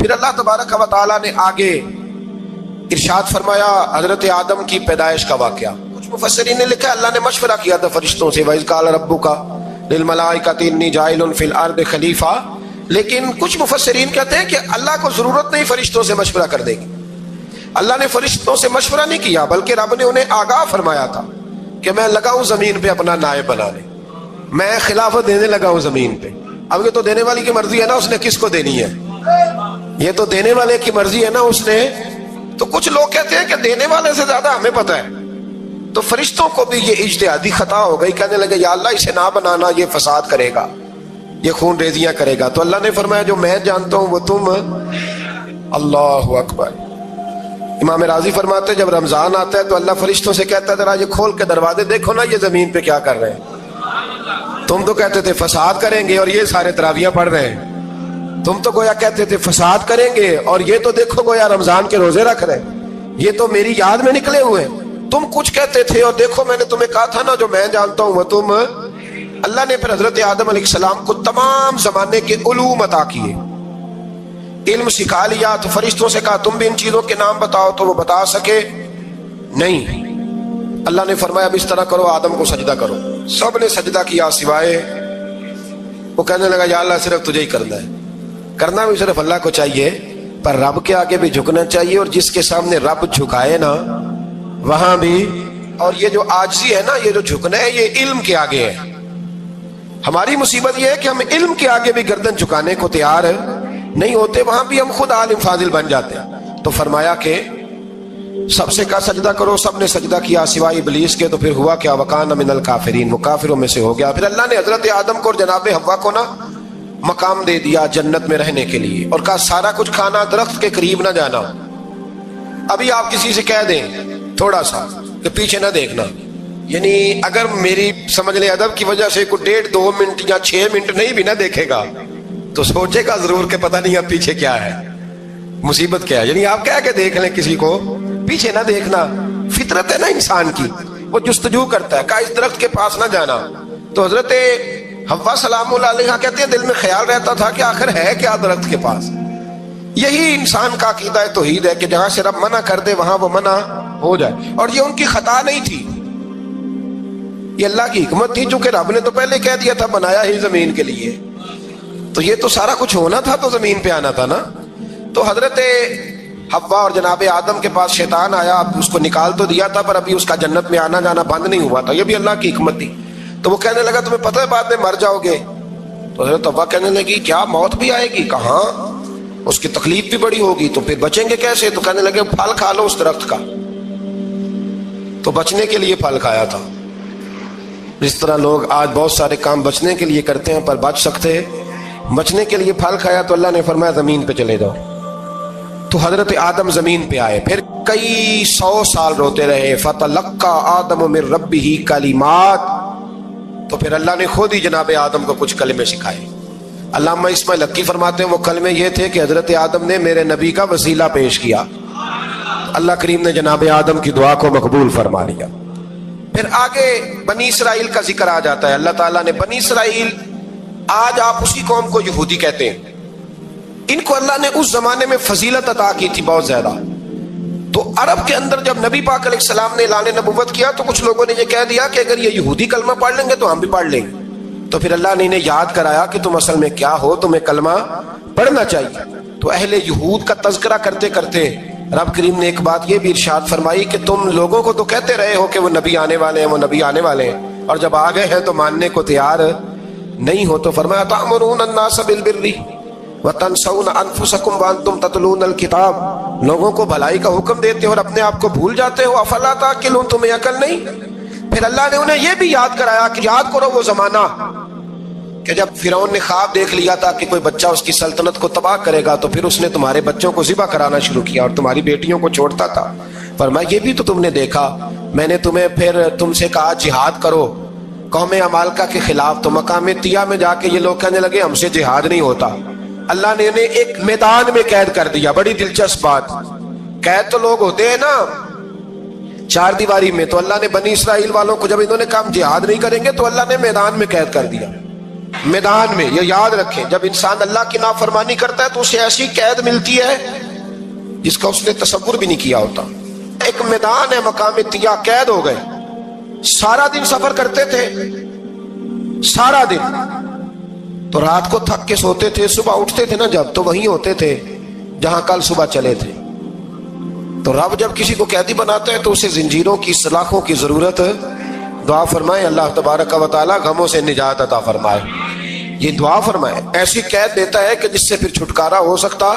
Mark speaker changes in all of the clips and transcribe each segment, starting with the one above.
Speaker 1: پھر اللہ تبارک و تعالیٰ نے آگے ارشاد فرمایا حضرت آدم کی پیدائش کا واقعہ. کچھ مفسرین نے لکھا اللہ نے مشورہ کیا تھا فرشتوں سے وَإِذْ قَالَ رَبُّكَ لِلْمَلَائِكَةِ إِنِّي جَاعِلٌ فِي الْأَرْضِ خَلِيفَةً. لیکن کچھ مفسرین کہتے ہیں کہ اللہ کو ضرورت نہیں فرشتوں سے مشورہ کر دے گی. اللہ نے فرشتوں سے مشورہ نہیں کیا بلکہ رب نے انہیں آگاہ فرمایا تھا کہ میں لگا ہوں زمین پہ اپنا نائب بنانے, میں خلافت دینے لگا ہوں زمین پہ. اب یہ تو دینے والی کی مرضی ہے نا اس نے کس کو دینی ہے, یہ تو دینے والے کی مرضی ہے نا اس نے. تو کچھ لوگ کہتے ہیں کہ دینے والے سے زیادہ ہمیں پتہ ہے. تو فرشتوں کو بھی یہ اجتہادی خطا ہو گئی, کہنے لگے یا اللہ اسے نہ بنانا, یہ فساد کرے گا, یہ خون ریزیاں کرے گا. تو اللہ نے فرمایا جو میں جانتا ہوں وہ تم. اللہ اکبر. امام راضی فرماتے ہیں جب رمضان آتا ہے تو اللہ فرشتوں سے کہتا ہے ذرا یہ کھول کے دروازے دیکھو نا یہ زمین پہ کیا کر رہے ہیں. تم تو کہتے تھے فساد کریں گے اور یہ سارے تراویحیں پڑھ رہے ہیں. تم تو گویا کہتے تھے فساد کریں گے اور یہ تو دیکھو گویا رمضان کے روزے رکھ رہے ہیں, یہ تو میری یاد میں نکلے ہوئے. تم کچھ کہتے تھے اور دیکھو میں نے تمہیں کہا تھا نا جو میں جانتا ہوں وہ تم. اللہ نے پھر حضرت آدم علیہ السلام کو تمام زمانے کے علوم عطا کیے, علم سکھا لیا. تو فرشتوں سے کہا تم بھی ان چیزوں کے نام بتاؤ, تو وہ بتا سکے نہیں. اللہ نے فرمایا اب اس طرح کرو آدم کو سجدہ کرو. سب نے سجدہ کیا سوائے, وہ کہنے لگا یا اللہ صرف تجھے ہی کرنا ہے. کرنا بھی صرف اللہ کو چاہیے پر رب کے آگے بھی جھکنا چاہیے, اور جس کے سامنے رب جھکائے نا وہاں بھی. اور یہ جو عاجزی ہے نا, یہ جو جھکنا ہے یہ علم کے آگے ہے. ہماری مصیبت یہ ہے کہ ہم علم کے آگے بھی گردن جھکانے کو تیار نہیں ہوتے, وہاں بھی ہم خود عالم فاضل بن جاتے ہیں. تو فرمایا کہ سب سے کہا سجدہ کرو, سب نے سجدہ کیا سوائے ابلیس کے. تو پھر ہوا کیا وکان من الکافرین, وہ کافروں میں سے ہو گیا. پھر اللہ نے حضرت آدم کو اور جناب حوا کو نا مقام دے دیا جنت میں رہنے کے لیے, اور کہا سارا کچھ کھانا, درخت کے قریب نہ جانا. ابھی آپ کسی سے کہہ دیں تھوڑا سا کہ پیچھے نہ دیکھنا, یعنی اگر میری سمجھ لیں ادب کی وجہ سے کوئی 1.5-2 منٹ یا 6 منٹ نہیں بھی نہ دیکھے گا تو سوچے گا ضرور کہ پتہ نہیں اب پیچھے کیا ہے, مصیبت کیا ہے. یعنی آپ کہہ کے دیکھ لیں کسی کو پیچھے نہ دیکھنا, فطرت ہے نا انسان کی, وہ جستجو کرتا ہے. کہا اس درخت کے پاس نہ جانا. تو حضرت حوا سلام اللہ علیہ کہتے ہیں دل میں خیال رہتا تھا کہ آخر ہے کیا درخت کے پاس. یہی انسان کا عقیدہ توحید ہے کہ جہاں سے رب منع کر دے وہاں وہ منع ہو جائے. اور یہ ان کی خطا نہیں تھی, یہ اللہ کی حکمت تھی, چونکہ رب نے تو پہلے کہہ دیا تھا بنایا ہی زمین کے لیے, تو یہ تو سارا کچھ ہونا تھا تو زمین پہ آنا تھا نا. تو حضرت حوا اور جناب آدم کے پاس شیطان آیا, اب اس کو نکال تو دیا تھا پر ابھی اس کا جنت میں آنا جانا بند نہیں ہوا تھا, یہ بھی اللہ کی حکمت تھی. تو وہ کہنے لگا تمہیں پتہ ہے بعد میں مر جاؤ گے. تو حضرت حوا کہنے لگی کیا موت بھی آئے گی؟ کہاں, اس کی تکلیف بھی بڑی ہوگی, تو پھر بچیں گے کیسے؟ تو کہنے لگے پھل کھا لو اس درخت کا. تو بچنے کے لیے پھل کھایا تھا. جس طرح لوگ آج بہت سارے کام بچنے کے لیے کرتے ہیں پر بچ سکتے, بچنے کے لیے پھل کھایا. تو اللہ نے فرمایا زمین پہ چلے جاؤ. تو حضرت آدم زمین پہ آئے, پھر کئی 100 سال روتے رہے. فَتَلَقَّى آدَمُ مِن رَبِّهِ کَلِمَاتٍ. تو پھر اللہ نے خود ہی جناب آدم کو کچھ کلمے سکھائے. علامہ اسماعیل حقی فرماتے ہیں وہ کلمے یہ تھے کہ حضرت آدم نے میرے نبی کا وسیلہ پیش کیا, اللہ کریم نے جناب آدم کی دعا کو مقبول فرما لیا. پھر آگے بنی اسرائیل کا ذکر آ جاتا ہے. اللہ تعالیٰ نے بنی اسرائیل, آج آپ اسی قوم کو یہودی کہتے ہیں, ان کو اللہ نے اس زمانے میں فضیلت عطا کی تھی بہت زیادہ. تو عرب کے اندر جب نبی پاک علیہ السلام نے اعلان نبوت کیا تو کچھ لوگوں نے یہ کہہ دیا کہ اگر یہ یہودی کلمہ پڑھ لیں گے تو ہم بھی پڑھ لیں گے. تو پھر اللہ نے انہیں یاد کرایا کہ تم اصل میں کیا ہو, تمہیں کلمہ پڑھنا چاہیے. تو اہل یہود کا تذکرہ کرتے کرتے رب کریم نے ایک بات یہ بھی ارشاد فرمائی کہ تم لوگوں کو تو کہتے رہے ہو کہ وہ نبی آنے والے ہیں, وہ نبی آنے والے ہیں, اور جب آ گئے ہیں تو ماننے کو تیار نہیں ہو. تو فرمایا تأمرون الناس بالبر وتنسون انفسکم وانتم تتلون الکتاب, لوگوں کو بھلائی کا حکم دیتے ہو اور اپنے آپ کو بھول جاتے ہو. افلا تعقلون, تمہیں عقل نہیں؟ پھر اللہ نے انہیں یہ بھی یاد کرایا کہ یاد کرو وہ زمانہ کہ جب فرعون نے خواب دیکھ لیا تھا کہ کوئی بچہ اس کی سلطنت کو تباہ کرے گا, تو پھر اس نے تمہارے بچوں کو ذبح کرانا شروع کیا اور تمہاری بیٹیوں کو چھوڑتا تھا. فرمایا یہ بھی تو تم نے دیکھا, میں نے تمہیں پھر تم سے کہا جہاد کرو قوم عمالقہ کے خلاف, تو مقام طیہ میں جا کے یہ لوگ کہنے لگے ہم سے جہاد نہیں ہوتا. اللہ نے انہیں ایک میدان میں قید کر دیا. بڑی دلچسپ بات, قید تو لوگ ہوتے ہیں نا چار دیواری میں, تو اللہ نے بنی اسرائیل والوں کو جب انہوں نے کہا جہاد نہیں کریں گے تو اللہ نے میدان میں قید کر دیا. میدان میں یہ یاد رکھیں، جب انسان اللہ کی نافرمانی کرتا ہے تو اسے ایسی قید ملتی ہے جس کا اس نے تصور بھی نہیں کیا ہوتا۔ ایک میدان ہے مقام طیہ، قید ہو گئے، سارا دن سفر کرتے تھے، سارا دن، تو رات کو تھک کے سوتے تھے، صبح اٹھتے تھے نا جب، تو وہیں ہوتے تھے جہاں کل صبح چلے تھے۔ تو رب جب کسی کو قیدی بناتا ہے تو اسے زنجیروں کی، سلاخوں کی ضرورت ہے۔ دعا فرمائے اللہ تبارک و تعالی غموں سے نجات عطا فرمائے، یہ دعا فرمائے، ایسی قید دیتا ہے کہ جس سے پھر چھٹکارا ہو سکتا۔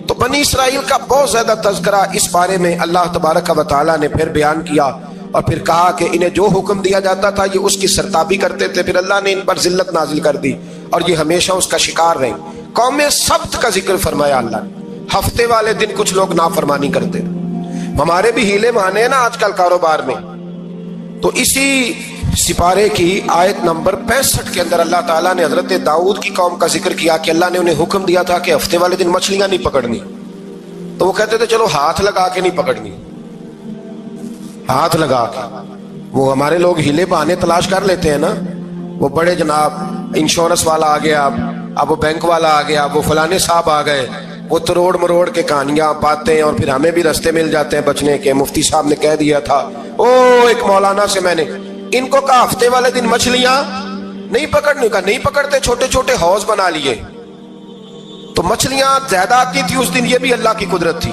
Speaker 1: تو بنی اسرائیل کا بہت زیادہ تذکرہ اس بارے میں اللہ تبارک و تعالی نے پھر بیان کیا، اور پھر کہا کہ انہیں جو حکم دیا جاتا تھا یہ اس کی سرتابی کرتے تھے، پھر اللہ نے ان پر ذلت نازل کر دی اور یہ ہمیشہ اس کا شکار رہے۔ قوم سبت کا ذکر فرمایا اللہ نے، ہفتے والے دن کچھ لوگ نافرمانی کرتے، ہمارے بھی ہیلے بہانے ہیں نا آج کل کاروبار میں۔ تو اسی سپارے کی آیت نمبر 65 کے اندر اللہ تعالیٰ نے حضرت داؤد کی قوم کا ذکر کیا کہ اللہ نے انہیں حکم دیا تھا کہ ہفتے والے دن مچھلیاں نہیں پکڑنی، تو وہ کہتے تھے چلو ہاتھ لگا کے نہیں پکڑنی، ہاتھ لگا کے۔ وہ ہمارے لوگ ہیلے بہانے تلاش کر لیتے ہیں نا، وہ بڑے جناب انشورنس والا آ گیا، اب وہ بینک والا آ گیا، وہ فلانے صاحب آ گئے، وہ تروڑ مروڑ کے کہانیاں باتیں، اور پھر ہمیں بھی رستے مل جاتے ہیں بچنے کے۔ مفتی صاحب نے کہہ دیا تھا، ایک مولانا سے میں نے ان کو کہا ہفتے والے دن مچھلیاں نہیں پکڑنے کا، نہیں پکڑتے، چھوٹے چھوٹے حوض بنا لیے، تو مچھلیاں زیادہ آتی تھی اس دن۔ یہ بھی اللہ کی قدرت تھی،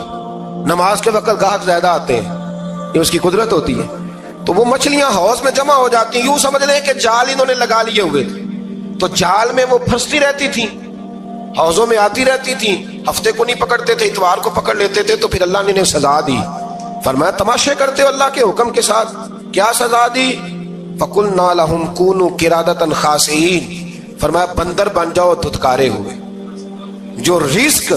Speaker 1: نماز کے وقت گاہک زیادہ آتے ہیں، یہ اس کی قدرت ہوتی ہے۔ تو وہ مچھلیاں حوض میں جمع ہو جاتی ہیں، یوں سمجھ لیں کہ جال انہوں نے لگا لیے ہوئے تھے، تو جال میں وہ پھنستی رہتی تھی، حوضوں میں آتی رہتی تھی۔ ہفتے کو نہیں پکڑتے تھے، اتوار کو پکڑ لیتے تھے، تو پھر اللہ نے انہیں سزا دی۔ فرمایا تماشے کرتے ہو اللہ کے حکم کے ساتھ، کیا سزا دی؟ فَقُلْنَا لَهُمْ كُونُوا قِرَادَةً خَاسِئِينَ، فرمایا بندر بن جاؤ دھتکارے ہوئے۔ جو رزق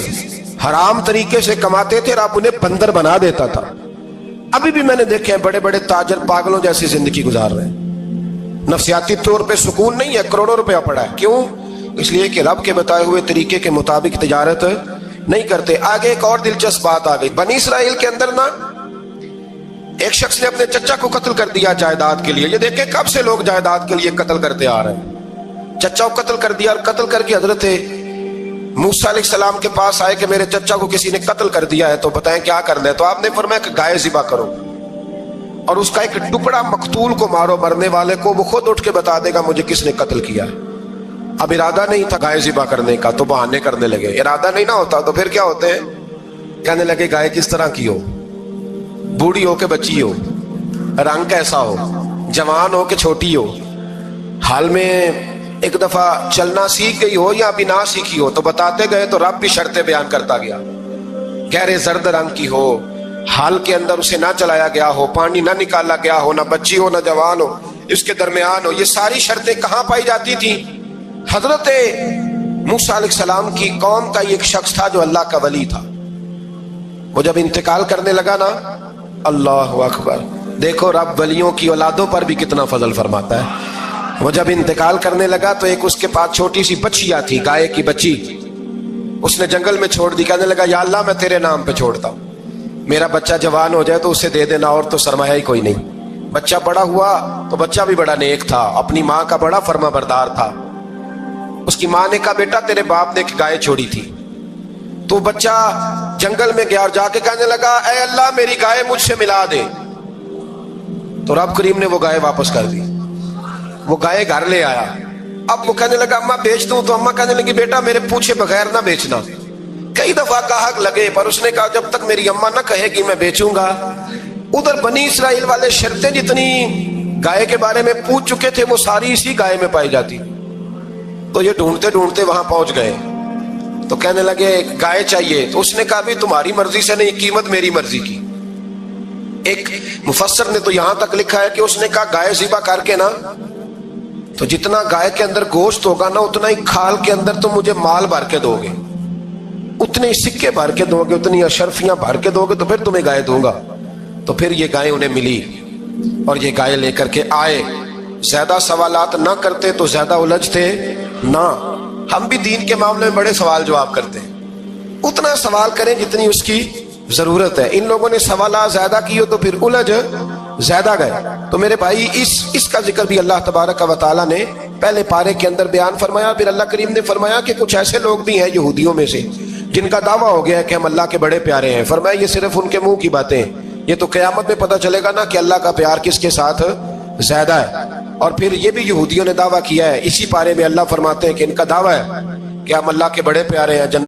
Speaker 1: حرام طریقے سے کماتے تھے رب انہیں بندر بنا دیتا تھا۔ ابھی بھی میں نے دیکھے ہیں بڑے بڑے تاجر پاگلوں جیسی زندگی گزار رہے ہیں، نفسیاتی طور پہ سکون نہیں ہے، کروڑوں روپیہ پڑا ہے۔ کیوں؟ اس لیے کہ رب کے بتائے ہوئے طریقے کے مطابق تجارت نہیں کرتے۔ آگے ایک اور دلچسپ بات آ گئی، بنی اسرائیل کے اندر نا ایک شخص نے اپنے چچا کو قتل کر دیا جائیداد کے لیے۔ یہ دیکھیں کب سے لوگ جائیداد کے لیے قتل کرتے آ رہے ہیں۔ چچا کو قتل کر دیا، اور قتل کر کے حضرت موسیٰ علیہ السلام کے پاس آئے کہ میرے چچا کو کسی نے قتل کر دیا ہے، تو بتائیں کیا کرنا ہے؟ تو آپ نے فرمایا کہ گائے ذبح کرو، اور اس کا ایک ٹکڑا مقتول کو مارو، مرنے والے کو، وہ خود اٹھ کے بتا دے گا مجھے کس نے قتل کیا ہے۔ اب ارادہ نہیں تھا گائے ذبح کرنے کا تو بہانے کرنے لگے، ارادہ نہیں نہ ہوتا تو پھر کیا ہوتے ہیں؟ کہنے لگے گائے کس طرح کی ہو، بوڑھی ہو کہ بچی ہو، رنگ کیسا ہو، جوان ہو کہ چھوٹی ہو، حال میں ایک دفعہ چلنا سیکھ گئی ہو یا ابھی نہ سیکھی ہو، تو بتاتے گئے تو رب بھی شرطیں بیان کرتا گیا۔ گہرے زرد رنگ کی ہو، حال کے اندر اسے نہ چلایا گیا ہو، پانی نہ نکالا گیا ہو، نہ بچی ہو نہ جوان ہو، اس کے درمیان ہو۔ یہ ساری شرطیں کہاں پائی جاتی تھی؟ حضرت موسیٰ علیہ السلام کی قوم کا ایک شخص تھا جو اللہ کا ولی تھا۔ وہ جب انتقال کرنے لگا نا، اللہ اکبر، دیکھو رب ولیوں کی اولادوں پر بھی کتنا فضل فرماتا ہے۔ وہ جب انتقال کرنے لگا تو ایک اس کے پاس چھوٹی سی بچیا تھی، گائے کی بچی، اس نے جنگل میں چھوڑ دی۔ کہنے لگا یا اللہ میں تیرے نام پہ چھوڑتا ہوں، میرا بچہ جوان ہو جائے تو اسے دے دینا، اور تو سرمایہ ہی کوئی نہیں۔ بچہ بڑا ہوا تو بچہ بھی بڑا نیک تھا، اپنی ماں کا بڑا فرما بردار تھا۔ اس کی ماں نے کہا بیٹا تیرے باپ نے ایک گائے چھوڑی تھی، تو بچہ جنگل میں گیا اور جا کے کہنے لگا اے اللہ میری گائے مجھ سے ملا دے، تو رب کریم نے وہ گائے واپس کر دی۔ وہ گائے گھر لے آیا، اب وہ کہنے لگا اماں بیچ دوں، تو اماں کہنے لگی بیٹا میرے پوچھے بغیر نہ بیچنا۔ کئی دفعہ گاہک لگے پر اس نے کہا جب تک میری اماں نہ کہے گی میں بیچوں گا۔ ادھر بنی اسرائیل والے شرطیں جتنی گائے کے بارے میں پوچھ چکے تھے وہ ساری اسی گائے میں پائی جاتی، تو یہ ڈھونڈتے ڈھونڈتے وہاں پہنچ گئے، تو کہنے لگے گائے چاہیے، تو اس نے کہا بھی تمہاری مرضی سے نہیں، قیمت میری مرضی کی۔ ایک مفسر نے تو یہاں تک لکھا ہے کہ اس نے کہا گائے ذبح کر کے نا، تو جتنا گائے کے اندر گوشت ہوگا نا اتنا ہی کھال کے اندر تم مجھے مال بھر کے دو گے، اتنے سکے بھر کے دو گے، اتنی اشرفیاں بھر کے دو گے، تو پھر تمہیں گائے دوں گا۔ تو پھر یہ گائے انہیں ملی اور یہ گائے لے کر کے آئے۔ زیادہ سوالات نہ کرتے تو زیادہ الجھتے نہ۔ ہم بھی دین کے معاملے میں بڑے سوال جواب کرتے ہیں، اتنا سوال کریں جتنی اس کی ضرورت ہے۔ ان لوگوں نے سوالات زیادہ کیے تو پھر الجھ زیادہ گئے۔ تو میرے بھائی اس کا ذکر بھی اللہ تبارک و تعالیٰ نے پہلے پارے کے اندر بیان فرمایا. پھر اللہ کریم نے فرمایا کہ کچھ ایسے لوگ بھی ہیں یہودیوں میں سے جن کا دعویٰ ہو گیا ہے کہ ہم اللہ کے بڑے پیارے ہیں. فرمایا یہ صرف ان کے منہ کی باتیں ہیں, یہ تو قیامت میں پتہ چلے گا نا کہ اللہ کا پیار کس کے ساتھ زیادہ ہے. اور پھر یہ بھی یہودیوں نے دعویٰ کیا ہے, اسی پارے میں اللہ فرماتے ہیں کہ ان کا دعویٰ ہے کہ ہم اللہ کے بڑے پیارے ہیں.